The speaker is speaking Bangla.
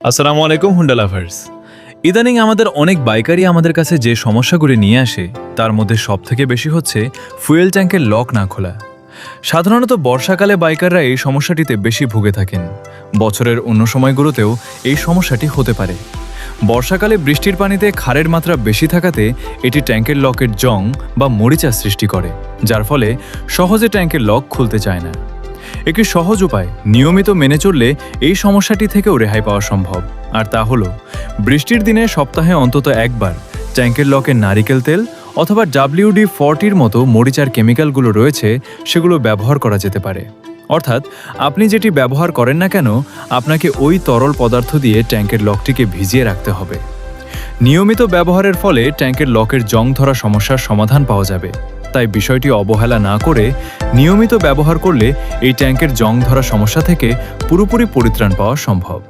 আসসালামু আলাইকুম হুন্ডা লাভার্স। ইদানিং আমাদের অনেক বাইকারই আমাদের কাছে যে সমস্যাগুলি নিয়ে আসে তার মধ্যে সবথেকে বেশি হচ্ছে ফুয়েল ট্যাঙ্কের লক না খোলা। সাধারণত বর্ষাকালে বাইকাররা এই সমস্যাটিতে বেশি ভুগে থাকেন। বছরের অন্য সময়গুলোতেও এই সমস্যাটি হতে পারে। বর্ষাকালে বৃষ্টির পানিতে ক্ষারের মাত্রা বেশি থাকাতে এটি ট্যাঙ্কের লকের জং বা মরিচা সৃষ্টি করে, যার ফলে সহজে ট্যাঙ্কের লক খুলতে চায় না। একটি সহজ উপায় নিয়মিত মেনে চললে এই সমস্যাটি থেকেও রেহাই পাওয়া সম্ভব, আর তা হলো বৃষ্টির দিনে সপ্তাহে অন্তত একবার ট্যাঙ্কের লকে নারিকেল তেল অথবা WD-40 মতো মরিচার কেমিক্যালগুলো রয়েছে সেগুলো ব্যবহার করা যেতে পারে। অর্থাৎ আপনি যেটি ব্যবহার করেন না কেন, আপনাকে ওই তরল পদার্থ দিয়ে ট্যাঙ্কের লকটিকে ভিজিয়ে রাখতে হবে। নিয়মিত ব্যবহারের ফলে ট্যাঙ্কের লকের জং ধরা সমস্যার সমাধান পাওয়া যাবে। তাই বিষয়টি অবহেলা না করে নিয়মিত ব্যবহার করলে এই ট্যাঙ্কের জং ধরা সমস্যা থেকে পুরোপুরি পরিত্রাণ পাওয়া সম্ভব।